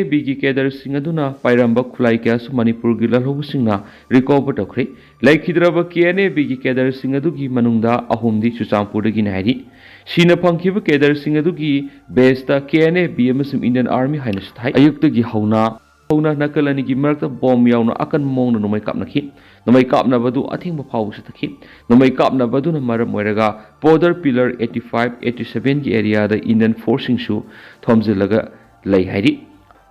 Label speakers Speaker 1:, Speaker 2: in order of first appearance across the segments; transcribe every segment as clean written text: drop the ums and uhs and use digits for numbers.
Speaker 1: KNA-B cadre sing aduna pairamba khulai kya su Manipur gi Lalhoulup singna recover tokre laikhidraba KNA-B cadre sing adugi manungda ahumdi Chuchampur gi nairi sina phangkhiba cadre sing adugi base ta KNA-B amasum Indian Army haina sthai ayukta gi hauna nakalani gi marakta bomb yauna akan mongna nomai kapnakhi nomai kapna badu athingba phawbu sathakhi nomai kapna badu na maram oiraga border pillar 85 87 gi area da Indian forcing su thomjilaga lai hairi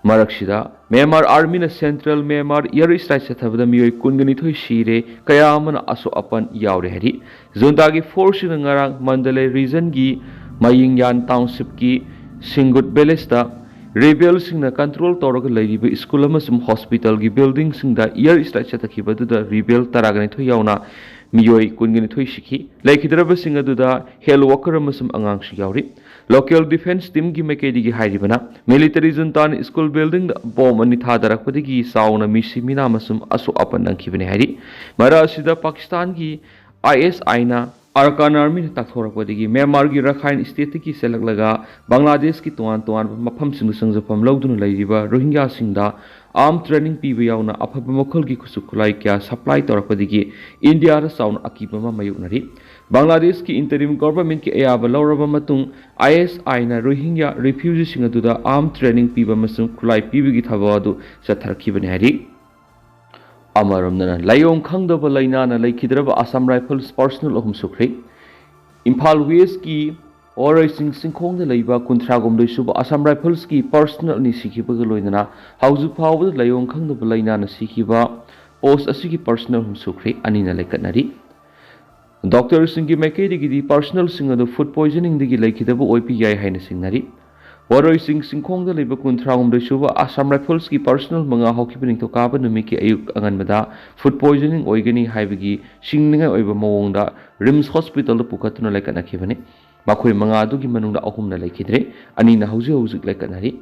Speaker 1: Maraksida, Myanmar Army na Central Myanmar Air Strike Sathavada Miyoi Kunganithoi Shire, Kayamana Aso Apan Yaure Hari, Zundagi Force in Ngarang Mandalay region gi Mayingyan Township ki Singut Belesta, Rebels in the control Torok Lady School Amasum Hospital gi building sing the Air Strike Satakiba to the Rebel Taraganito Yauna, Miyoi Kunganithoi Shiki, like Hidraba Singaduda, Hell Walker Amasum Angang Shiauri. Local defense team ki mekedi gi hairibana military juntan school building da bomb ani thadarakpadi gi sauna misimina masum asu apan nangkhibani hairi mara asida Pakistan gi ISI na Arkan Army na takhorakpadi gi Myanmar gi Rakhine state ki selaglaga Bangladesh ki tuan mafam sing sangjapam lawduna lairiba Rohingya singda arm training piba yauna aphaba mokhol gi khusukulai kya supply torakpadi gi India ra sauna akibama mayuknari Bangladesh ki interim government ki ayaba lauraba matung ISI na Rohingya refugees sing aduda arm training piba masum khulai piba gi thabadu satharkhibani hari amaramna layong khangdaba laina na laikhidraba Assam Rifles personal ahum sukri Imphal West ki Orai singkhong da leiba kuntragom doisuba Assam Rifles ki personal ni sikhiba ga loinana hauju phawba layong khangdaba laina na sikhiba post asigi personal hum sukri anina laikatnari Doctor Singi Makedi gi personal sing adu food poisoning digi laikhidaba OPI haina singnari Waroi singkhong da leiba kuntragom doisuba Assam Rifles ki personal manga hokibning to kaba numi ki ayuk anganmada food poisoning oigani haibagi singninga oiba mawongda Rims Hospital da pukatuna laikana khibani Makhoi manga adu gi manungda ahum na laikhidre ani na hauji laikanari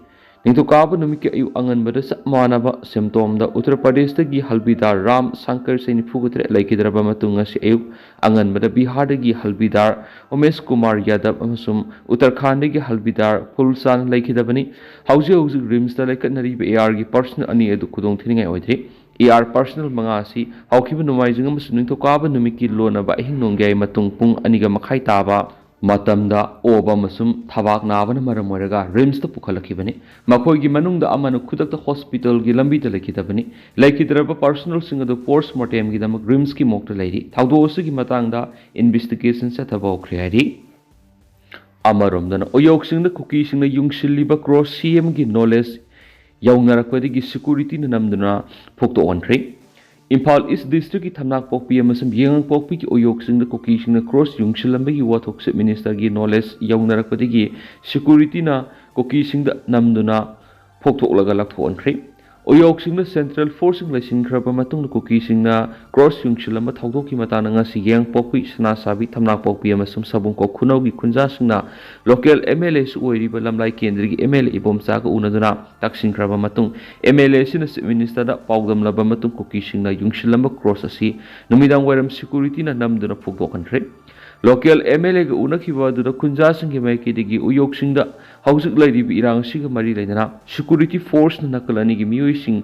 Speaker 1: Ningto kaba numi ki ayuk anganmada manaba symptom da Uttar Pradesh da gi Halbidar Ram Shankar Saini Phugutre laikhidraba matunga si ayuk anganmada Bihar da gi Halbidar Umesh Kumar Yadav amasum Uttarakhand da gi Halbidar Pulsan laikhidabani hauji Rims da laikanari AR gi personal ani edu kudong thiningai oidre AR personal manga si haukiba numaijing amasum ningto kaba numi ki lonaba ahin nongyai matung pung aniga makhai taba Matamda oba masum thabak nabana maram oiraga Rims ta pukhalakibani makhoi gi manungda amanu khudakta hospital gi lambi ta laikhitabani laikhidraba personal sing adu post mortem gi damak Rims ki mokta lairi thaudo osu gi matangda investigation sa thabau khriari amaramdana oyok sing da cookie sing na yungsilliba cross CM gi knowledge yaungnarakpadi gi security na namduna phokto onkhre Imphal East District ki Thamnak Pokpi amasum Yengang Pokpi ki oyok sing da koki sing na cross yungsilamba gi wathok se minister gi knowledge yaungnarakpadi gi security na koki sing da namduna phoktholaga lakthon khre oyok sing na central forcing laising khraba matung na koki sing na cross yungsilamba thawdok ki matana nga si Yengang Pokpi sana sabi Thamnak Pokpi amasum sabung ko khunau gi khunja sing na local MLA su oiriba lamlai kendri gi MLA ibomcha ka unaduna taksing khraba matung MLA sina minister da pawdam laba matung koki sing na yungsilamba cross asi numidang wairam security na namduna phokdokan khre local MLA ga unakhiba du da khunja sing gi mai ki digi uyok sing da hausuk lairibi irang si ga mari lainana security force na nakalani gi miyoi sing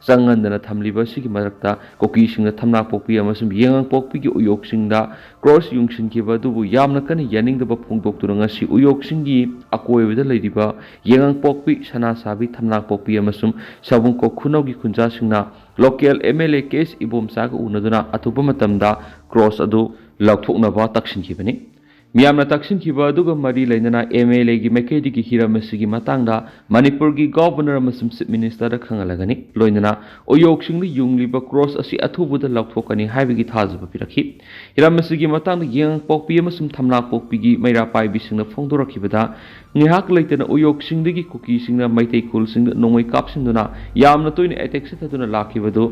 Speaker 1: sangandana thamliba sigi marakta koki sing na Thamnak Pokpi amasum Yengang Pokpi gi uyok sing da cross yungsin khiba dubu yamna kan yaning da phongdok turanga si uyok sing gi akoibada lairiba Yengang Pokpi sana sabi Thamnak Pokpi amasum sabung ko khunau gi khunja sing na local MLA case ibomsa ga unaduna athupa matamda cross adu laukthoknaba taksin khibani Miyamna taksin khiba aduga mari lainana MLA gi mekedi gi hiramasi gi matangda Manipur gi governor amasum chief minister da khangalagani loinana oyok singni yungliba cross asi athubuda laukthokani haibigi thajaba pirakhi hiramasi gi matangda Yengang Pokpi amasum Thamnak Pokpi gi maira pai bisingna phongdorakhibada ngihak leitana oyok singdagi koki singna maitei khul singda nongoi kapsinduna yamna toina attack sataduna lakhibadu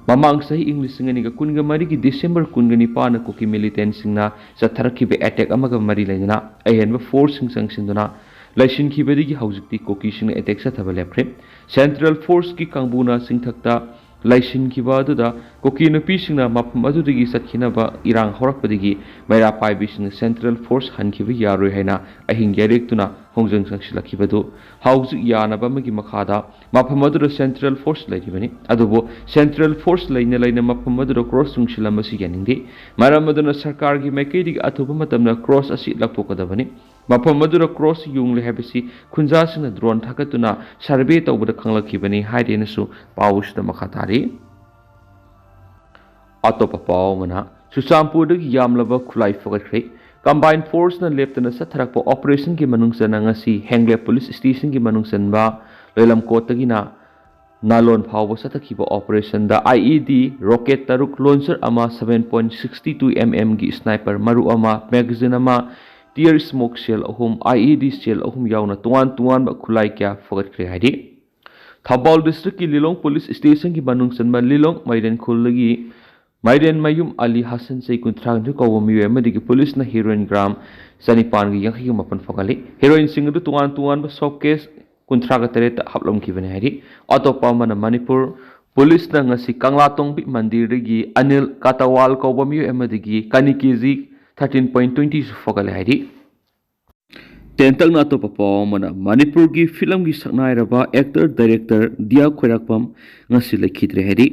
Speaker 1: Mamang sahi English singani ga kunga mari ki December kunga ni pa na koki militant singna sa tharaki be attack amaga mari laina ahen ba force sing sangsinduna laisin khibadi gi haujikti koki singna attack sa thabal lepre central force ki kangbuna singthakta ꯂꯩꯁꯤꯟꯈꯤꯕ ꯑꯗꯨꯗ cookie ꯅꯨꯄꯤꯁꯤꯡꯅ ꯃꯐꯝ ꯑꯗꯨꯗꯒꯤ ꯆꯠꯈꯤꯅꯕ ꯏꯔꯥꯡ ꯍꯧꯔꯛꯄꯗꯒꯤ ꯃꯩꯔꯥ ꯄꯥꯏꯕꯤꯁꯤꯡꯅ central force ꯍꯟꯈꯤꯕ ꯌꯥꯔꯣꯏ ꯍꯥꯏꯅ ꯑꯍꯤꯡ ꯌꯩꯔꯦꯛꯇꯨꯅ ꯈꯣꯡꯖꯪ ꯆꯪꯁꯤꯜꯂꯛꯈꯤꯕꯗꯨ ꯍꯧꯖꯤꯛ ꯌꯥꯅꯕ ꯑꯃꯒꯤ ꯃꯈꯥꯗ ꯃꯐꯝ ꯑꯗꯨꯗ ꯁꯦꯟꯇ꯭ꯔꯦꯜ ꯐꯣꯔꯁ ꯂꯩꯔꯤꯕꯅꯤ ꯑꯗꯨꯕꯨ ꯁꯦꯟꯇ꯭ꯔꯦꯜ ꯐꯣꯔꯁ ꯂꯩꯅ ꯃꯐꯝ ꯑꯗꯨꯗ ꯀ꯭ꯔꯣꯁ ꯆꯨꯡꯁꯤꯜꯂꯝꯕꯁꯤ ꯌꯥꯅꯤꯡꯗꯦ ꯃꯔꯝ ꯑꯗꯨꯅ ꯁꯔꯀꯥꯔꯒꯤ ꯃꯥꯏꯀꯩꯗꯒꯤ ꯑꯊꯨꯕ ꯃꯇꯝꯗ ꯀ꯭ꯔꯣꯁ ꯑꯁꯤ ꯂꯧꯊꯣꯛꯀꯗꯕꯅꯤ ꯃꯐꯝ ꯑꯗꯨꯗ ꯀ꯭ꯔꯣꯁ ꯌꯨꯡꯂꯦ ꯍꯥꯏꯕꯁꯤ ꯈꯨꯟꯖꯥꯁꯤꯡꯅ ꯗ꯭ꯔꯣꯟ ꯊꯥꯒꯠꯇꯨꯅ ꯁꯔꯚꯦ ꯇꯧꯕꯗ ꯈꯪꯂꯛꯈꯤꯕꯅꯤ ꯍꯥꯏꯔꯦꯅꯁꯨ ꯄꯥꯎ ꯑꯁꯤꯗ ꯃꯈꯥ ꯇꯥꯔꯤ ꯑꯇꯣꯞꯄ ꯄꯥꯎ ꯑꯃꯅ ꯆꯨꯔꯆꯥꯟꯄꯨꯔꯗꯒꯤ ꯌꯥꯝꯂꯕ ꯈꯨꯠꯂꯥꯏ ꯐꯒꯠꯈ꯭ꯔꯦ ꯀꯝꯕꯥꯏꯟ ꯐꯣꯔꯁꯅ ꯂꯦꯞꯇꯅ ꯆꯠꯊꯔꯛꯄ ꯑꯣꯄꯔꯦꯁꯟꯒꯤ ꯃꯅꯨꯡꯆꯟꯅ ꯉꯁꯤ ꯍꯦꯡꯂꯦꯞ ꯄꯨꯂꯤꯁ ꯁ꯭ꯇꯦꯁꯟꯒꯤ ꯃꯅꯨꯡꯆꯟꯕ ꯂꯣꯏꯂꯝꯀꯣꯠꯇꯒꯤꯅ ꯅꯥꯂꯣꯟ ꯐꯥꯎꯕ ꯆꯠꯊꯈꯤꯕ ꯑꯣꯄꯔꯦꯁꯟꯗ IED ꯔꯣꯀꯦꯠ 6 ꯂꯣꯟꯆꯔ ꯑꯃ 7.62 mmꯒꯤ ꯁ꯭ꯅꯥꯏꯄꯔ ꯃꯔꯨ ꯑꯃ ꯃꯦꯒꯥꯖꯤꯟ ꯑꯃ ꯇꯤꯌꯔ ꯁ꯭ꯃꯣꯛ ꯁꯦꯜ 3 IED ꯁꯦꯜ 3 ꯌꯥꯎꯅ ꯇꯣꯉꯥꯟꯕ ꯈꯨꯠꯂꯥꯏ ꯀꯌꯥ ꯐꯒꯠꯈ꯭ꯔꯦ ꯍꯥꯏꯔꯤ ꯊꯧꯕꯥꯜ ꯗꯤꯁꯇ꯭ꯔꯤꯛꯀꯤ ꯂꯤꯂꯣꯡ ꯄꯨꯂꯤꯁ ꯁ꯭ꯇꯦꯁꯟꯒꯤ ꯃꯅꯨꯡꯆꯟꯕ ꯂꯤꯂꯣꯡ ꯃꯥꯏꯔꯦꯟ ꯈꯨꯜꯗꯒꯤ ꯃꯥꯏꯔꯦꯟ ꯃꯌꯨꯝ ꯑꯂꯤ ꯍꯁꯟ ꯆꯍꯤ 38 ꯀꯧꯕ ꯃꯤꯑꯣꯏ ꯑꯃꯗꯒꯤ ꯄꯨꯂꯤꯁꯅ ꯍꯦꯔꯣꯏꯟ ꯒ꯭ꯔꯥꯝ 989 ꯐꯪꯍꯜꯂꯤ ꯍꯦꯔꯣꯏꯟꯁꯤꯡ ꯑꯗꯨ ꯇꯣꯉꯥꯟꯕ ꯁꯣꯞꯀꯦꯁ 38 ꯍꯥꯞꯂꯝꯈꯤꯕꯅꯤ ꯍꯥꯏꯔꯤ ꯑꯇꯣꯞꯄ ꯑꯃꯅ ꯃꯅꯤꯄꯨꯔ ꯄꯨꯂꯤꯁꯅ ꯉꯁꯤ ꯀꯪꯂꯥꯇꯣꯡꯕꯤ ꯃꯟꯗꯤꯔꯗꯒꯤ ꯑꯅꯤꯜ ꯀꯥꯇꯋꯥꯜ ꯀꯧꯕ ꯃꯤꯑꯣꯏ ꯑꯃꯗꯒꯤ ꯀꯅꯤ ꯀꯦꯖꯤ 13.20 ꯐꯒꯠꯂꯦ ꯍꯥꯏꯔꯤ ꯇꯦꯟꯇꯛꯅ ꯑꯇꯣꯞꯄ ꯄꯥꯎ ꯑꯃꯅ ꯃꯅꯤꯄꯨꯔꯒꯤ ꯐꯤꯂꯝꯒꯤ ꯁꯛꯅꯥꯏꯔꯕ ꯑꯦꯛꯇꯔ ꯗꯥꯏꯔꯦꯛꯇꯔ ꯗꯤꯌꯥ ꯈꯣꯏꯔꯥꯛꯄꯝ ꯉꯁꯤ ꯂꯩꯈꯤꯗ꯭ꯔꯦ ꯍꯥꯏꯔꯤ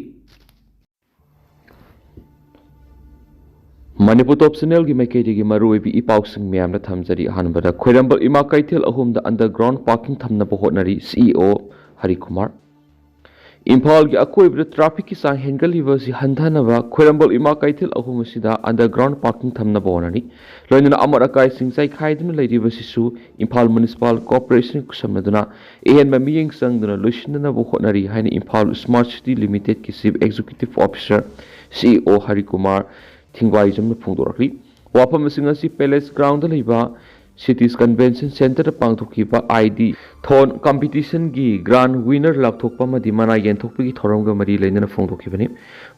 Speaker 1: ꯃꯅꯤꯄꯨꯔ ꯇꯣꯞ ꯆꯦꯅꯦꯜꯒꯤ ꯃꯥꯏꯀꯩꯗꯒꯤ ꯃꯔꯨꯑꯣꯏꯕ ꯏꯄꯥꯎꯁꯤꯡ ꯃꯌꯥꯝꯅ ꯊꯝꯖꯔꯤ ꯑꯍꯥꯟꯕꯗ ꯈꯣꯏꯔꯝꯕꯜ ꯏꯃꯥ ꯀꯩꯊꯦꯜ 3ꯗ ꯑꯟꯗꯔꯒ꯭ꯔꯥꯎꯟ ꯄꯥꯔꯀꯤꯡ ꯊꯝꯅꯕ ꯍꯣꯠꯅꯔꯤ CEO ꯍꯔꯤꯀꯨꯃꯥꯔ ꯏꯝꯐꯥꯜꯒꯤ ꯑꯀꯣꯏꯕꯗ ꯇ꯭ꯔꯥꯐꯤꯛꯀꯤ ꯆꯥꯡ ꯍꯦꯟꯒꯠꯂꯤꯕ ꯑꯁꯤ ꯍꯟꯊꯅꯕ ꯈꯣꯏꯔꯝꯕꯜ ꯏꯃꯥ ꯀꯩꯊꯦꯜ 3 ꯑꯁꯤꯗ ꯑꯟꯗꯔꯒ꯭ꯔꯥꯎꯟ ꯄꯥꯔꯀꯤꯡ ꯊꯝꯅꯕ ꯍꯣꯠꯅꯔꯤ ꯂꯣꯏꯅꯅ ꯑꯃꯣꯠ ꯑꯀꯥꯏꯁꯤꯡ ꯆꯥꯏꯈꯥꯏꯗꯨꯅ ꯂꯩꯔꯤꯕꯁꯤꯁꯨ ꯏꯝꯐꯥꯜ ꯃ꯭ꯌꯨꯅꯤꯁꯤꯄꯥꯜ ꯀꯣꯔꯄꯣꯔꯦꯁꯟ ꯈꯨꯠꯁꯝꯅꯗꯨꯅ ꯑꯍꯦꯟꯕ ꯃꯤꯠꯌꯦꯡ ꯆꯪꯗꯨꯅ ꯂꯣꯏꯁꯤꯟꯅꯅꯕ ꯍꯣꯠꯅꯔꯤ ꯍꯥꯏꯅ ꯏꯝꯐꯥꯜ ꯁ꯭ꯃꯥꯔꯠ ꯁꯤꯇꯤ ꯂꯤꯃꯤꯇꯦꯗꯀꯤ chief executive officer CEO Harikumar ꯊꯤꯡꯒ꯭ꯋꯥꯏꯖꯝꯅ ꯐꯣꯡꯗꯣꯛꯂꯤ ꯋꯥꯐꯝ ꯑꯁꯤ ꯉꯁꯤ ꯄꯦꯂꯦꯁ ꯒ꯭ꯔꯥꯎꯟꯗ ꯂꯩꯕ ꯁꯤꯇꯤꯁ ꯀꯟꯚꯦꯟꯁꯟ ꯁꯦꯟꯇꯔꯗ ꯄꯥꯡꯊꯣꯛꯈꯤꯕ ID ꯊꯣꯟ ꯀꯝꯄꯤꯇꯤꯁꯟꯒꯤ ꯒ꯭ꯔꯥꯟ ꯋꯤꯅꯔ ꯂꯥꯎꯊꯣꯛꯄ ꯑꯃꯗꯤ ꯃꯅꯥ ꯌꯦꯟꯊꯣꯛꯄꯒꯤ ꯊꯧꯔꯝꯒ ꯃꯔꯤ ꯂꯩꯅꯅ ꯐꯣꯡꯗꯣꯛꯈꯤꯕꯅꯤ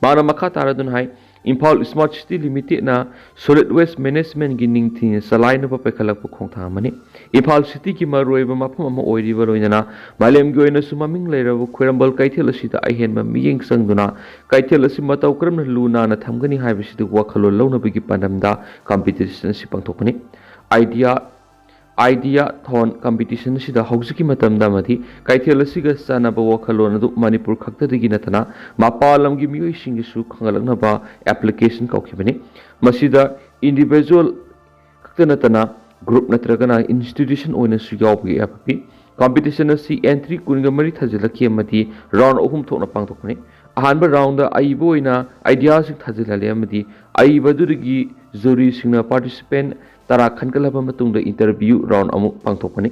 Speaker 1: ꯃꯥꯅ ꯃꯈꯥ ꯇꯥꯔꯗꯨꯅ ꯍꯥꯏ ꯏꯝꯐꯥꯜ ꯁ꯭ꯃꯥꯔꯠ ꯁꯤꯇꯤ ꯂꯤꯃꯤꯇꯦꯗꯅ ꯁꯣꯂꯤꯗ ꯋꯦꯁꯠ ꯃꯦꯅꯦꯖꯃꯦꯟꯠꯒꯤ ꯅꯤꯡꯊꯤꯅ ꯆꯂꯥꯏꯅꯕ ꯄꯥꯏꯈꯠꯂꯛꯄ ꯈꯣꯡꯊꯥꯡ ꯑꯃꯅꯤ ꯏꯝꯐꯥꯜ ꯁꯤꯇꯤꯒꯤ ꯃꯔꯨꯑꯣꯏꯕ ꯃꯐꯝ ꯑꯃ ꯑꯣꯏꯔꯤꯕ ꯂꯣꯏꯅꯅ ꯃꯥꯂꯦꯝꯒꯤ ꯑꯣꯏꯅꯁꯨ ꯃꯃꯤꯡ ꯂꯩꯔꯕ ꯈꯣꯏꯔꯝꯕꯜ ꯀꯩꯊꯦꯜ ꯑꯁꯤꯗ ꯑꯍꯦꯟꯕ ꯃꯤꯠꯌꯦꯡ ꯆꯪꯗꯨꯅ ꯀꯩꯊꯦꯜ ꯑꯁꯤ ꯃꯇꯧ ꯀꯔꯝꯅ ꯂꯨ ꯅꯥꯟꯅ ꯊꯝꯒꯅꯤ ꯍꯥꯏꯕꯁꯤꯗ ꯋꯥꯈꯜꯂꯣꯟ ꯂꯧꯅꯕꯒꯤ ꯄꯥꯟꯗꯝꯗ ꯀꯝꯄꯤꯇꯤꯁꯟ ꯑꯁꯤ ꯄꯥꯡꯊꯣꯛꯄꯅꯤ ꯑꯥꯏꯗꯤꯌꯥ ꯊꯣꯟ ꯀꯝꯄꯤꯇꯤꯁꯟ ꯑꯁꯤꯗ ꯍꯧꯖꯤꯛꯀꯤ ꯃꯇꯝꯗ ꯑꯃꯗꯤ ꯀꯩꯊꯦꯜ ꯑꯁꯤꯒ ꯆꯥꯟꯅꯕ ꯋꯥꯈꯜꯂꯣꯟ ꯑꯗꯨ ꯃꯅꯤꯄꯨꯔ ꯈꯛꯇꯗꯒꯤ ꯅꯠꯇꯅ ꯃꯄꯥꯟ ꯂꯝꯒꯤ ꯃꯤꯑꯣꯏꯁꯤꯡꯒꯤꯁꯨ ꯈꯪꯍꯜꯂꯛꯅꯕ ꯑꯦꯄ꯭ꯂꯤꯀꯦꯁꯟ ꯀꯧꯈꯤꯕꯅꯤ ꯃꯁꯤꯗ ꯏꯟꯗꯤꯚꯤꯖꯨꯋꯦꯜ ꯈꯛꯇ ꯅꯠꯇꯅ ꯒ꯭ꯔꯨꯞ ꯅꯠꯇ꯭ꯔꯒꯅ ꯏꯟꯁꯇꯤꯇ꯭ꯌꯨꯁꯟ ꯑꯣꯏꯅꯁꯨ ꯌꯥꯎꯕꯒꯤ ꯌꯥꯕ ꯄꯤ ꯀꯝꯄꯤꯇꯤꯁꯟ ꯑꯁꯤ ꯑꯦꯟꯇ꯭ꯔꯤ 13 ꯊꯥꯖꯤꯜꯂꯛꯈꯤ ꯑꯃꯗꯤ ꯔꯥꯎꯟ 3 ꯊꯣꯛꯅ ꯄꯥꯡꯊꯣꯛꯄꯅꯤ ꯑꯍꯥꯟꯕ ꯔꯥꯎꯟꯗ ꯑꯏꯕ ꯑꯣꯏꯅ ꯑꯥꯏꯗꯤꯌꯥꯁꯤꯡ ꯊꯥꯖꯤꯜꯍꯜꯂꯤ ꯑꯃꯗꯤ ꯑꯏꯕꯗꯨꯗꯒꯤ ꯖꯨꯔꯤꯁꯤꯡꯅ ꯄꯥꯔꯇꯤꯁꯤꯄꯦꯟꯠ 10 ꯈꯟꯒꯠꯂꯕ ꯃꯇꯨꯡꯗ ꯏꯟꯇꯔꯚ꯭ꯌꯨ ꯔꯥꯎꯟ ꯑꯃꯨꯛ ꯄꯥꯡꯊꯣꯛꯄꯅꯤ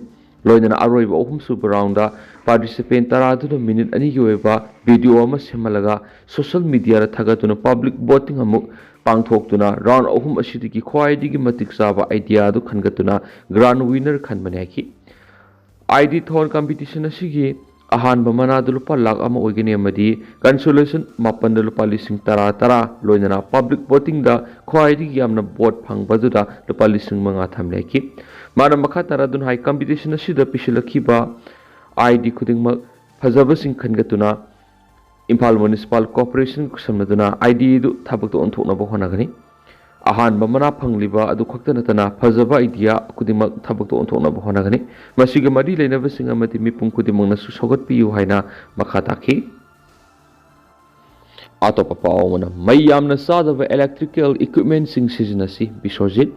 Speaker 1: ꯂꯣꯏꯅꯅ ꯑꯔꯣꯏꯕ 3ꯁꯨꯕ ꯔꯥꯎꯟꯗ ꯄꯥꯔꯇꯤꯁꯤꯄꯦꯟꯠ 10 ꯑꯗꯨꯅ ꯃꯤꯅꯤꯠ 2ꯒꯤ ꯑꯣꯏꯕ ꯚꯤꯗꯤꯑꯣ ꯑꯃ ꯁꯦꯝꯍꯜꯂꯒ ꯁꯣꯁꯤꯌꯦꯜ ꯃꯤꯗꯤꯌꯥꯗ ꯊꯥꯒꯠꯇꯨꯅ ꯄꯕ꯭ꯂꯤꯛ ꯚꯣꯇꯤꯡ ꯑꯃꯨꯛ ꯄꯥꯡꯊꯣꯛꯇꯨꯅ ꯔꯥꯎꯟ 3 ꯑꯁꯤꯗꯒꯤ ꯈ꯭ꯋꯥꯏꯗꯒꯤ ꯃꯇꯤꯛ ꯆꯥꯕ ꯑꯥꯏꯗꯤꯌꯥ ꯑꯗꯨ ꯈꯟꯒꯠꯇꯨꯅ ꯒ꯭ꯔꯥꯟ ꯋꯤꯅꯔ ꯈꯟꯕꯅꯤ ꯍꯥꯏꯈꯤ ID ꯊꯣꯟ ꯀꯝꯄꯤꯇꯤꯁꯟ ꯑꯁꯤꯒꯤ ꯑꯍꯥꯟꯕ ꯃꯅꯥꯗ ꯂꯨꯄꯥ ꯂꯥꯈ ꯑꯃ ꯑꯣꯏꯒꯅꯤ ꯑꯃꯗꯤ ꯀꯟꯁꯣꯂꯦꯁꯟ 10ꯗ ꯂꯨꯄꯥ 10,000 ꯂꯣꯏꯅꯅ ꯄꯕ꯭ꯂꯤꯛ ꯚꯣꯇꯤꯡꯗ ꯈ꯭ꯋꯥꯏꯗꯒꯤ ꯌꯥꯝꯅ ꯚꯣꯠ ఫꯪꯕꯗꯨꯗ ꯂꯨꯄꯥ 5,000 ꯊꯝꯂꯦ ꯍꯥꯏꯈꯤ ꯃꯥꯅ ꯃꯈꯥ ꯇꯥꯔꯗꯨꯅ ꯍꯥꯏ ꯀꯝꯄꯤꯇꯤꯁꯟ ꯑꯁꯤꯗ ꯄꯤꯁꯤꯜꯂꯛꯈꯤꯕ ID ꯈꯨꯗꯤꯡꯃꯛ ꯐꯖꯕꯁꯤꯡ ꯈꯟꯒꯠꯇꯨꯅ ꯏꯝꯐꯥꯜ ꯃ꯭ꯌꯨꯅꯤꯁꯤꯄꯥꯜ ꯀꯣꯔꯄꯣꯔꯦꯁꯟ ꯈꯨꯠꯁꯝꯅꯗꯨꯅ ID ꯑꯗꯨ ꯊꯕꯛꯇ ꯑꯣꯟꯊꯣꯛꯅꯕ ꯍꯣꯠꯅꯒꯅꯤ ꯑꯍꯥꯟꯕ ꯃꯅꯥ ꯐꯪꯂꯤꯕ ꯑꯗꯨ ꯈꯛꯇ ꯅꯠꯇꯅ ꯐꯖꯕ ꯑꯥꯏꯗꯤꯌꯥ ꯈꯨꯗꯤꯡꯃꯛ ꯊꯕꯛꯇ ꯑꯣꯟꯊꯣꯛꯅꯕ ꯍꯣꯠꯅꯒꯅꯤ ꯃꯁꯤꯒ ꯃꯔꯤ ꯂꯩꯅꯕꯁꯤꯡ ꯑꯃꯗꯤ ꯃꯤꯄꯨꯝ ꯈꯨꯗꯤꯡꯃꯛꯅꯁꯨ ꯁꯧꯒꯠꯄꯤꯌꯨ ꯍꯥꯏꯅ ꯃꯈꯥ ꯇꯥꯈꯤ ꯑꯇꯣꯞꯄ ꯄꯥꯎ ꯑꯃꯅ ꯃꯩ ꯌꯥꯝꯅ ꯆꯥꯗꯕ ꯏꯂꯦꯛꯇ꯭ꯔꯤꯀꯦꯜ ꯏꯀ꯭ꯋꯤꯞꯃꯦꯟꯠꯁꯤꯡ ꯁꯤꯖꯤꯟꯅꯁꯤ ꯕꯤꯁ꯭ꯋꯖꯤꯠ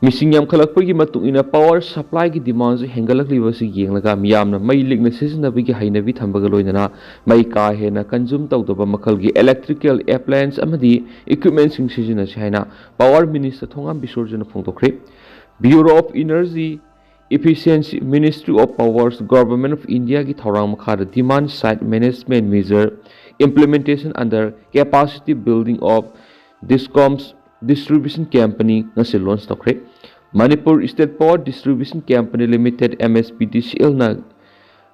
Speaker 1: ꯃꯤꯁꯤꯡ ꯌꯥꯝꯈꯠꯂꯛꯄꯒꯤ ꯃꯇꯨꯡ ꯏꯟꯅ ꯄꯥꯋꯔ ꯁꯄ꯭ꯂꯥꯏꯒꯤ ꯗꯤꯃꯥꯟꯗꯁꯨ ꯍꯦꯟꯒꯠꯂꯛꯂꯤꯕꯁꯤ ꯌꯦꯡꯂꯒ ꯃꯤꯌꯥꯝꯅ ꯃꯩ ꯂꯤꯛꯅ ꯁꯤꯖꯤꯟꯅꯕꯒꯤ ꯍꯩꯅꯕꯤ ꯊꯝꯕꯒ ꯂꯣꯏꯅꯅ ꯃꯩ ꯀꯥ ꯍꯦꯟꯅ ꯀꯟꯖꯨꯝ ꯇꯧꯗꯕ ꯃꯈꯜꯒꯤ ꯏꯂꯦꯛꯇ꯭ꯔꯤꯀꯦꯜ ꯑꯦꯄ꯭ꯂꯥꯌꯦꯟꯁ ꯑꯃꯗꯤ ꯏꯀ꯭ꯋꯤꯞꯃꯦꯟꯠꯁꯤꯡ ꯁꯤꯖꯤꯟꯅꯁꯤ ꯍꯥꯏꯅ ꯄꯥꯋꯔ ꯃꯤꯅꯤꯁꯇꯔ ꯊꯣꯉꯥꯝ ꯕꯤꯁꯣꯔꯖꯅ ꯐꯣꯡꯗꯣꯛꯈ꯭ꯔꯦ bureau of energy Efficiency Ministry of Powers Government of Indiaꯒꯤ ꯊꯧꯔꯥꯡ ꯃꯈꯥꯗ Demand Side Management Measure Implementation under Capacity Building of Discoms Distribution Company ngasi launch tokre Manipur State Power Distribution Company Limited MSPDCL na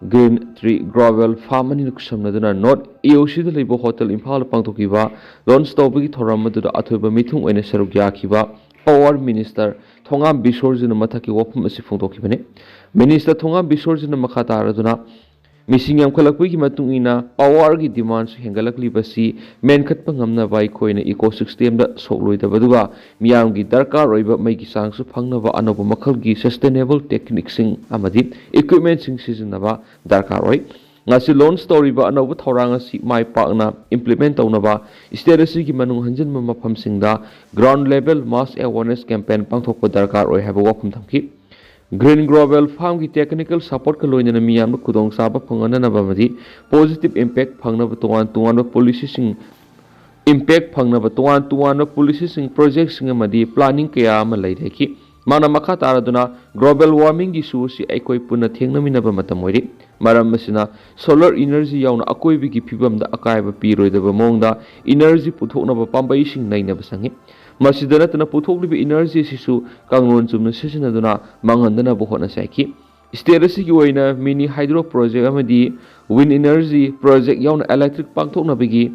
Speaker 1: Green Tree Gravel Farm ani kushamnaduna North EOC da leibo Hotel Imphal pangthokiba launch tawbagi thoram maduda athoiba mithung oina saruk yakiba Power Minister Thongam Bisorjina mathaki wafam asi phongtokibani Minister Thongam Bisorjina makha taraduna ꯃꯤꯁꯤꯡ ꯌꯥꯝꯈꯠꯂꯛꯄꯒꯤ ꯃꯇꯨꯡ ꯏꯟꯅ ꯄꯥꯋꯔꯒꯤ ꯗꯤꯃꯥꯟꯁꯨ ꯍꯦꯟꯒꯠꯂꯛꯂꯤꯕꯁꯤ ꯃꯦꯟꯈꯠꯄ ꯉꯝꯅꯕ ꯑꯩꯈꯣꯏꯅ ꯏꯀꯣꯁꯤꯁꯇꯦꯝꯗ ꯁꯣꯛꯂꯣꯏꯗꯕꯗꯨꯒ ꯃꯤꯌꯥꯝꯒꯤ ꯗꯔꯀꯥꯔ ꯑꯣꯏꯕ ꯃꯩꯒꯤ ꯆꯥꯡꯁꯨ ꯐꯪꯅꯕ ꯑꯅꯧꯕ ꯃꯈꯜꯒꯤ ꯁꯁꯇꯦꯅꯦꯕꯜ ꯇꯦꯛꯅꯤꯛꯁꯤꯡ ꯑꯃꯗꯤ ꯏꯀ꯭ꯋꯤꯞꯃꯦꯟꯠꯁꯤꯡ ꯁꯤꯖꯤꯟꯅꯕ ꯗꯔꯀꯥꯔ ꯑꯣꯏ ꯉꯁꯤ ꯂꯣꯟꯆ ꯇꯧꯔꯤꯕ ꯑꯅꯧꯕ ꯊꯧꯔꯥꯡ ꯑꯁꯤ ꯃꯥꯏ ꯄꯥꯛꯅ ꯏꯝꯄ꯭ꯂꯤꯃꯦꯟꯠ ꯇꯧꯅꯕ ꯁ꯭ꯇꯦꯠ ꯑꯁꯤꯒꯤ ꯃꯅꯨꯡ ꯍꯟꯖꯤꯟꯕ ꯃꯐꯝꯁꯤꯡꯗ ꯒ꯭ꯔꯥꯎꯟꯗ ꯂꯦꯚꯦꯜ ꯃꯥꯁ ꯑꯦꯋꯥꯔꯅꯦꯁ ꯀꯦꯝꯄꯦꯟ ꯄꯥꯡꯊꯣꯛꯄ ꯗꯔꯀꯥꯔ ꯑꯣꯏ ꯍꯥꯏꯕ ꯋꯥꯐꯝ ꯊꯝꯈꯤ ꯒ꯭ꯔꯤꯟ ꯒ꯭ꯂꯣꯕꯦꯜ ꯐꯥꯔꯝꯒꯤ ꯇꯦꯛꯅꯤꯀꯦꯜ ꯁꯄꯣꯔꯠꯀ ꯂꯣꯏꯅꯅ ꯃꯤꯌꯥꯝꯅ ꯈꯨꯗꯣꯡꯆꯥꯕ ꯐꯪꯍꯟꯅꯕ ꯑꯃꯗꯤ ꯄꯣꯖꯤꯇꯤꯕ ꯏꯝꯄꯦꯛ ꯐꯪꯅꯕ ꯇꯣꯉꯥꯟꯕ ꯄꯣꯂꯤꯁꯤꯁꯤꯡ ꯄ꯭ꯔꯣꯖꯦꯛꯁꯤꯡ ꯑꯃꯗꯤ ꯄ꯭ꯂꯥꯅꯤꯡ ꯀꯌꯥ ꯑꯃ ꯂꯩꯔꯦꯈꯤ ꯃꯥꯅ ꯃꯈꯥ ꯇꯥꯔꯗꯨꯅ ꯒ꯭ꯂꯣꯕꯦꯜ ꯋꯥꯔꯃꯤꯡꯒꯤ ꯏꯁꯨ ꯑꯁꯤ ꯑꯩꯈꯣꯏ ꯄꯨꯟꯅ ꯊꯦꯡꯅꯃꯤꯟꯅꯕ ꯃꯇꯝ ꯑꯣꯏꯔꯤ ꯃꯔꯝ ꯑꯁꯤꯅ ꯁꯣꯂꯔ ꯏꯅꯔꯖꯤ ꯌꯥꯎꯅ ꯑꯀꯣꯏꯕꯒꯤ ꯐꯤꯕꯝꯗ ꯑꯀꯥꯏꯕ ꯄꯤꯔꯣꯏꯗꯕ ꯃꯑꯣꯡꯗ ꯏꯅꯔꯖꯤ ꯄꯨꯊꯣꯛꯅꯕ ꯄꯥꯝꯕꯩꯁꯤꯡ ꯅꯩꯅꯕ ꯆꯪꯏ ꯃꯁꯤꯗ ꯅꯠꯇꯅ ꯄꯨꯊꯣꯛꯂꯤꯕ ꯏꯅꯔꯖꯤ ꯑꯁꯤꯁꯨ ꯀꯥꯡꯂꯣꯟ ꯆꯨꯝꯅ ꯁꯤꯖꯤꯟꯅꯗꯨꯅ ꯃꯥꯡꯍꯟꯗꯅꯕ ꯍꯣꯠꯅꯁꯤ ꯍꯥꯏꯈꯤ ꯁ꯭ꯇꯦꯠ ꯑꯁꯤꯒꯤ ꯑꯣꯏꯅ ꯃꯤꯅꯤ ꯍꯥꯏꯗ꯭ꯔꯣ ꯄ꯭ꯔꯣꯖꯦꯛ ꯑꯃꯗꯤ ꯋꯤꯟ ꯏꯅꯔꯖꯤ ꯄ꯭ꯔꯣꯖꯦꯛ ꯌꯥꯎꯅ ꯏꯂꯦꯛꯇ꯭ꯔꯤꯛ ꯄꯥꯡꯊꯣꯛꯅꯕꯒꯤ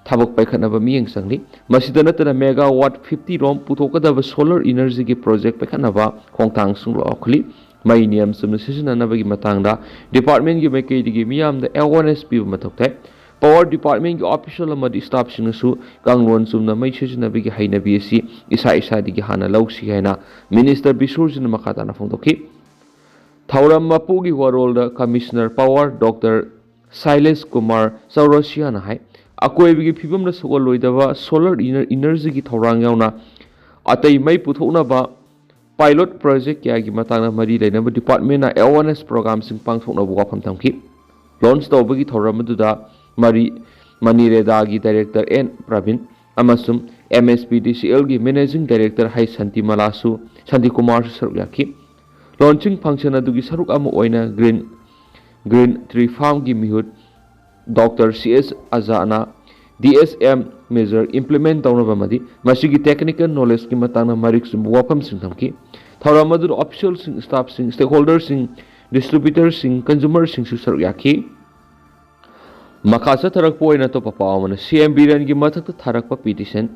Speaker 1: ꯊꯕꯛ ꯄꯥꯏꯈꯠꯅꯕ ꯃꯤꯠꯌꯦꯡ ꯆꯪꯂꯤ ꯃꯁꯤꯗ ꯅꯠꯇꯅ ꯃꯦꯒꯥꯋꯥꯠ 50 ꯔꯣꯝ ꯄꯨꯊꯣꯛꯀꯗꯕ ꯁꯣꯂꯔ ꯏꯅꯔꯖꯤꯒꯤ ꯄ꯭ꯔꯣꯖꯦꯛ ꯄꯥꯏꯈꯠꯅꯕ ꯈꯣꯡꯊꯥꯡꯁꯤꯡ ꯂꯧꯈꯠꯂꯤ ꯃꯩ ꯅꯤꯌꯝ ꯆꯨꯝꯅ ꯁꯤꯖꯤꯟꯅꯅꯕꯒꯤ ꯃꯇꯥꯡꯗ ꯗꯤꯄꯥꯔꯠꯃꯦꯟꯠꯒꯤ ꯃꯥꯏꯀꯩꯗꯒꯤ ꯃꯤꯌꯥꯝꯗ ꯑꯦꯋꯥꯔꯅꯦꯁ ꯄꯤꯕ ꯃꯊꯧ ꯇꯥꯏ ꯄꯥꯋꯔ ꯗꯤꯄꯥꯔꯠꯃꯦꯟꯠꯒꯤ ꯑꯣꯐꯤꯁꯤꯌꯦꯜ ꯑꯃꯗꯤ ꯁ꯭ꯇꯥꯐꯁꯤꯡꯅꯁꯨ ꯀꯥꯡꯂꯣꯟ ꯆꯨꯝꯅ ꯃꯩ ꯁꯤꯖꯤꯟꯅꯕꯒꯤ ꯍꯩꯅꯕꯤ ꯑꯁꯤ ꯏꯁꯥꯗꯒꯤ ꯍꯥꯟꯅ ꯂꯧꯁꯤ ꯍꯥꯏꯅ ꯃꯤꯅꯤꯁꯇꯔ ꯕꯤꯁꯨꯔꯖꯤꯅ ꯃꯈꯥ ꯇꯥꯅ ꯐꯣꯡꯗꯣꯛꯈꯤ ꯊꯧꯔꯝ ꯃꯄꯨꯒꯤ ꯋꯥꯔꯣꯜꯗ ꯀꯃꯤꯁꯅꯔ ꯄꯥꯋꯔ ꯗꯣꯛꯇꯔ ꯁꯥꯏꯂꯦꯁ ꯀꯨꯃꯥꯔ ꯆꯧꯔꯁꯤꯌꯥꯅ ꯍꯥꯏ ꯑꯀꯣꯏꯕꯒꯤ ꯐꯤꯕꯝꯗ ꯁꯣꯛꯍꯜꯂꯣꯏꯗꯕ ꯁꯣꯂꯔ ꯏꯅꯔꯖꯤꯒꯤ ꯊꯧꯔꯥꯡ ꯌꯥꯎꯅ ꯑꯇꯩ ꯃꯩ ꯄꯨꯊꯣꯛꯅꯕ ꯄꯥꯏꯂꯣꯠ ꯄ꯭ꯔꯣꯖꯦꯛ ꯀꯌꯥꯒꯤ ꯃꯇꯥꯡꯗ ꯃꯔꯤ ꯂꯩꯅꯕ ꯗꯤꯄꯥꯔꯠꯃꯦꯟꯠꯅ ꯑꯦꯋꯥꯔꯅꯦꯁ ꯄ꯭ꯔꯣꯒ꯭ꯔꯥꯝꯁꯤꯡ ꯄꯥꯡꯊꯣꯛꯅꯕ ꯋꯥꯐꯝ ꯊꯝꯈꯤ ꯂꯣꯟꯆ ꯇꯧꯕꯒꯤ ꯊꯧꯔꯝ ꯑꯗꯨꯗ ꯃꯅꯤꯔꯦꯗꯥꯒꯤ ꯗꯥꯏꯔꯦꯛꯇꯔ ꯑꯦꯟ ꯄ꯭ꯔꯕꯤꯟ ꯑꯃꯁꯨꯡ MSPDCLꯒꯤ ꯃꯦꯅꯦꯖꯤꯡ ꯗꯥꯏꯔꯦꯛꯇꯔ ꯍꯩ ꯁꯥꯟꯇꯤꯀꯨꯃꯥꯔꯁꯨ ꯁꯔꯨꯛ ꯌꯥꯈꯤ ꯂꯣꯟꯆꯤꯡ ꯐꯪꯁꯟ ꯑꯗꯨꯒꯤ ꯁꯔꯨꯛ ꯑꯃ ꯑꯣꯏꯅ ꯒ꯭ꯔꯤꯟ ꯇ꯭ꯔꯤ ꯐꯥꯔꯝꯒꯤ ꯃꯤꯍꯨꯠ ꯗꯣꯛꯇꯔ CS ꯑꯖꯥꯅ DSM ꯃꯦꯖꯔ ꯏꯝꯄ꯭ꯂꯤꯃꯦꯟꯠ ꯇꯧꯅꯕ ꯑꯃꯗꯤ ꯃꯁꯤꯒꯤ ꯇꯦꯛꯅꯤꯀꯦꯜ ꯅꯣꯂꯦꯖꯀꯤ ꯃꯇꯥꯡꯗ ꯃꯔꯤꯛ ꯆꯨꯝꯕ ꯋꯥꯐꯝꯁꯤꯡ ꯊꯝꯈꯤ ꯊꯧꯔꯝ ꯑꯗꯨꯗ ꯑꯣꯐꯤꯁꯤꯌꯦꯜꯁꯤꯡ ꯁ꯭ꯇꯥꯐꯁꯤꯡ ꯁ꯭ꯇꯦꯛꯍꯣꯜꯗꯔꯁꯤꯡ ꯗꯤꯁꯇ꯭ꯔꯤꯕ꯭ꯌꯨꯇꯔꯁꯤꯡ ꯀꯟꯖꯨꯃꯔꯁꯤꯡꯁꯨ ꯁꯔꯨꯛ ꯌꯥꯈꯤ ꯃꯈꯥ ꯆꯠꯊꯔꯛꯄ ꯑꯣꯏꯅ ꯑꯇꯣꯞꯄ ꯄꯥꯎ ꯑꯃꯅ CM ꯕꯤꯔꯦꯟꯒꯤ ꯃꯊꯛꯇ ꯊꯥꯔꯛꯄ ꯄꯤꯇꯤꯁꯟ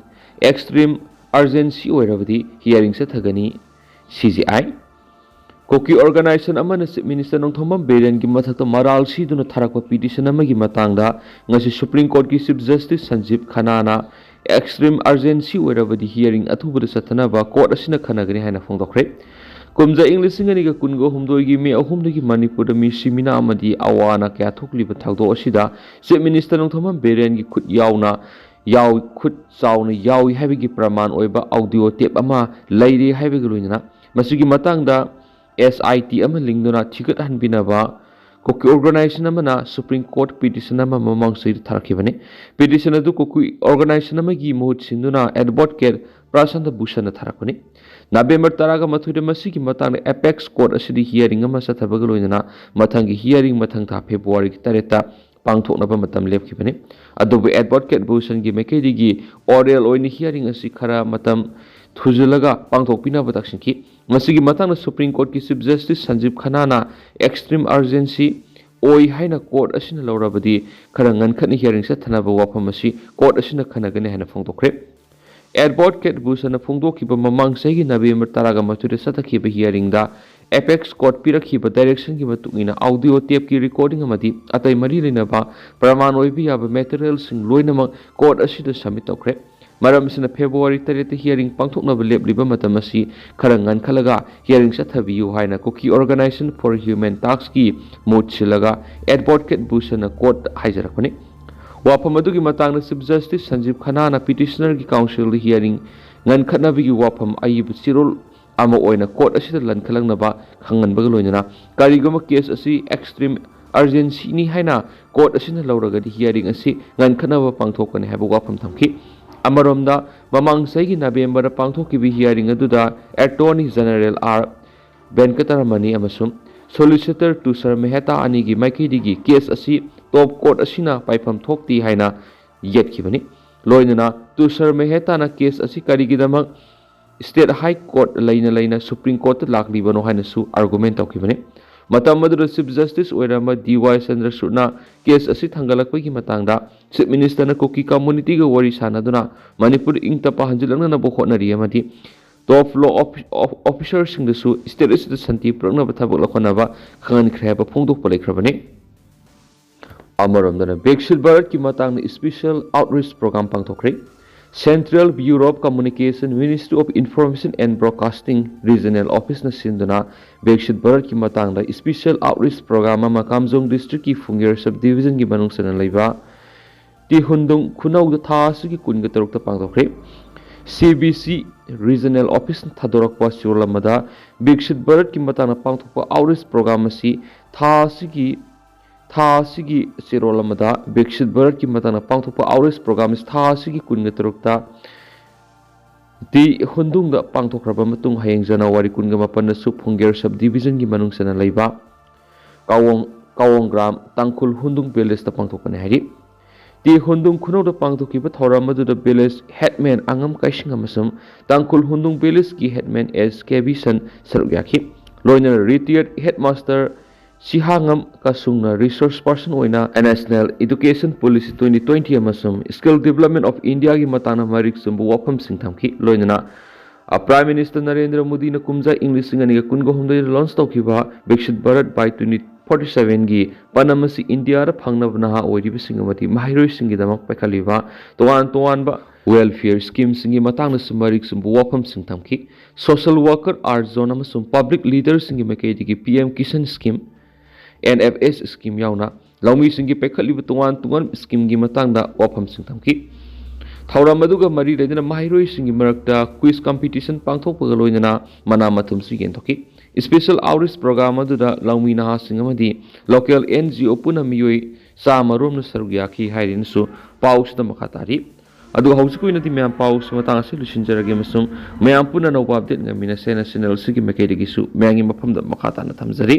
Speaker 1: ꯑꯦꯛꯁꯇ꯭ꯔꯤꯝ ꯑꯔꯖꯦꯟꯁꯤ ꯑꯣꯏꯔꯕꯗꯤ ꯍꯤꯌꯔꯤꯡ चꯠꯊꯒꯅꯤ CGI ꯀꯣꯀꯤ ꯑꯣꯔꯒꯅꯥꯏꯖꯦꯁꯟ ꯑꯃꯅ ꯆꯤꯞ ꯃꯤꯅꯤꯁꯇꯔ ꯅꯣꯡꯊꯣꯝꯕꯝ ꯕꯤꯔꯦꯟꯒꯤ ꯃꯊꯛꯇ ꯃꯔꯥꯜ ꯁꯤꯗꯨꯅ ꯊꯥꯔꯛꯄ ꯄꯤꯇꯤꯁꯟ ꯑꯃꯒꯤ ꯃꯇꯥꯡꯗ ꯉꯁꯤ ꯁꯨꯄ꯭ꯔꯤꯝ ꯀꯣꯔꯠꯀꯤ ꯆꯤꯞ ꯖꯁꯇꯤꯁ ꯁꯟꯖꯤꯕ ꯈꯟꯅꯥꯅ ꯑꯦꯛꯁꯇ꯭ꯔꯤꯝ ꯑꯔꯖꯦꯟꯁꯤ ꯑꯣꯏꯔꯕꯗꯤ ꯍꯤꯌꯔꯤꯡ ꯑꯊꯨꯕꯗ ꯆꯠꯊꯅꯕ ꯀꯣꯔꯠ ꯑꯁꯤꯅ ꯈꯟꯅꯒꯅꯤ ꯍꯥꯏꯅ ꯐꯣꯡꯗꯣꯛꯈ꯭ꯔꯦ ꯀꯨꯝꯖꯥ ꯏꯪ 2023ꯒꯤ ꯃꯦ 3ꯗꯒꯤ ꯃꯅꯤꯄꯨꯔꯗ ꯃꯤꯁꯤ ꯃꯤꯅꯥ ꯑꯃꯗꯤ ꯑꯋꯥ ꯑꯅꯥ ꯀꯌꯥ ꯊꯣꯛꯂꯤꯕ ꯊꯧꯗꯣꯛ ꯑꯁꯤꯗ ꯆꯤꯞ ꯃꯤꯅꯤꯁꯇꯔ ꯅꯣꯡꯊꯣꯝꯕꯝ ꯕꯤꯔꯦꯟꯒꯤ ꯈꯨꯠ ꯆꯥꯎꯅ ꯌꯥꯎꯏ ꯍꯥꯏꯕꯒꯤ ꯄ꯭ꯔꯃꯥꯟ ꯑꯣꯏꯕ ꯑꯣꯗꯤꯑꯣ ꯇꯦꯞ ꯑꯃ ꯂꯩꯔꯦ ꯍꯥꯏꯕꯒ ꯂꯣꯏꯅꯅ ꯃꯁꯤꯒꯤ ꯃꯇꯥꯡꯗ SIT ꯑꯃ ꯂꯤꯡꯗꯨꯅ ꯊꯤꯒꯠꯍꯟꯕꯤꯅꯕ ꯀꯣꯀꯤ ꯑꯣꯔꯒꯅꯥꯏꯖꯦꯁꯟ ꯑꯃꯅ ꯁꯨꯄ꯭रीम कोर्ट पिटिशन अमा ममांग सहित थारखिबने पिटिशन अदु कोकु ऑर्गेनाइजेशन अमगी मुहुत सिंदुना एडवोकेट प्रशांत भूषण थारखनि नवेंबर 13 मसीगी मतंग एपेक्स कोर्ट असिदि हियरिंग अमा सथबग लोइना मथंगी हियरिंग मथंग था फेब्रुवारी 3 पांगथोकनबा मतम लेपखिबने अदुबु एडवोकेट भूषण की मेकेदिगी ओरल ओइन हियरिंग असि खरा मतम थुजुलगा पांगथोकपिनाबा तक्सिंखि मसीगी मतंग सुप्रीम कोर्ट की chief justice Sanjiv Khanna extreme urgency ओई हाइना कोर्ट असिना लौरबदी खरा ngनखनि हियरिंग सथनबा वाफम असि कोर्ट असिना खनगने हाइना फोंदोखरे एडवोकेट भूषण फोंदोखिबा ममांग सही नवेंबर 13 सतखिबा हियरिंगदा एपेक्स कोर्ट पिरखिबा डायरेक्शन की मतुंगिना ऑडियो टेप की रिकॉर्डिंग अमदी अतै मरी लेनबा प्रमाण ओइबि याबा मटेरियल सिंग लोइनमक कोर्ट असिदा सबमिट तौखरे मरम सिना फेब्रुवारी 3 हियरिंग पांथोकनबा लेबलिबा मतम असि खरा ngनखलगा हियरिंग सथबियु हाइना Kuki organisation for human task की मोटसिलगा एडवोकेट भूषण कोर्ट हाइजरखने वाफम अदुगी मतंग chief justice Sanjiv Khanna petitioner की काउंसिल हियरिंग ngनखनबगी वाफम अयिब चिरोल अमा ओइना कोर्ट असिदा लनखलंगनबा खंगनबग लोइना करिगुम केस असि एक्सट्रीम अर्जेंसी नि हाइना कोर्ट असिना लौरगदि हियरिंग असि ngनखनबा पांथोकने हाइबा वाफम थमखि अमरोमदा ममांग सही नवेंबर पांथोकिबि हियरिंग अदुदा अटॉर्नी जनरल आर वेंकटरमणि अमसुम सोलिसिटर तुषार मेहता अनिगी माइकेदिगी केस असि टॉप कोर्ट असिना पाइफम थोक्ति हाइना येतखिबनि लोइनना तुषार मेहताना केस असि करिगिदमक स्टेट हाई कोर्ट लेना सुप्रीम कोर्ट लाक्लिबनो हाइनसु आर्गुमेंट तौखिबनि मतम मदुर चीफ जस्टिस ओइरामा DY चंद्रचूडना केस असि थंगलकपगी मतंगदा चीफ मिनिस्टरना कुकी कम्युनिटी ग वरी सानदुना मणिपुर इंगतपा हंजिलंगनबो होटनरि अमदि टॉप लॉ ऑफिसर सिंगदसु स्टेट असि शांति प्रगनब थबक लखनबा खंगनख्रेबा फोंदोकप लेख्रबनि अमरमदना विकसित भारत की मतंग स्पेशल आउटरीच प्रोग्राम पांगथोखरे central bureau of communication ministry of information and broadcasting regional office न सिंधुना विकसित भारत की मतंग स्पेशल आउटरीच प्रोग्राम अमा कामजोंग डिस्ट्रिक्ट की फुंगेर सब डिवीजन की मनुंग लेबा ती हुंदुंग खुनौद थासुगी कुनग तरुक पांगथोखरे CBC रीजनल ऑफिस थादोरकपा सिरोलमदा विकसित भारत की मतंग पांगथोकपा आउटरीच प्रोग्राम असी थासिगी सिरोलमदा विकसित भारत की मतंग पांगथोकपा आउटरीच प्रोग्राम थासिगी कुनग तरुकता ती हुंदुंग पांगथोखरबा मतुंग हयेंग जनवरी कुनग मापन सु फुंगेर सब डिवीजन की मनुंग सना लेबा कावोंग्राम तांखुल हुंदुंग विलेज ता पांगथोकने हारि ती हुंदुंग खुनौद पांगथोकिबा थौराम मदुदा विलेज हेडमैन अंगम काइसिंग अमसुम तांखुल हुंदुंग विलेज की हेडमैन SKB सन सरुक याखि लोइना रिटायर्ड हेडमास्टर सिहांगम कासुंगना रिसोर्स पर्सन ओइना नेशनल एजुकेशन पॉलिसी 2020 अमसुम स्किल डेवलपमेंट ऑफ इंडिया की मताना मरिक सुंबु वाफम सिंग थमखि लोइना प्राइम मिनिस्टर नरेंद्र मोदी न कुमजा इंग्लिश सिंगनी कुनगो हुंदे लॉन्च तौखिबा विकसित भारत बाय 2047 की पनमसी इंडिया रा फंगनब नहा ओइदिबि सिंगमति माहिरोइ सिंगी दमक पैखलिबा तोवान वेलफेयर स्कीम सिंगी मतांग सुमरिक सुंबु वाफम सिंग थमखि सोशल वर्कर आर्ट जोन अमसुम पब्लिक लीडर सिंगी मकेदि की PM Kisan scheme NFS scheme यावना लौमी सिंगी पैखलिब तोवान स्कीम की मतंगदा वाफम सिंग थमखि थौराम अदुगा मरी लेदना माहिरोइ सिंगी मरकता क्विज कंपटीशन पांगथोकपगा लोइना मना मथुम सु येंथोकि स्पेशल आउटरीच प्रोग्राम अदुदा लौमी नहा सिंगमदि लोकल NGO पुना मियोइ सामरोम न सरुग याखि हाइरिनसु पाउसदा मखातारि अदु हौसकुइनति म्याम पाउस मतंग असि लुसिनजरगे मसुम म्याम पुना नौबा अपडेट ngamiना सेना चैनल सिगी मकेदिगिसु म्यांगी मफमदा मखाताना थमजरि।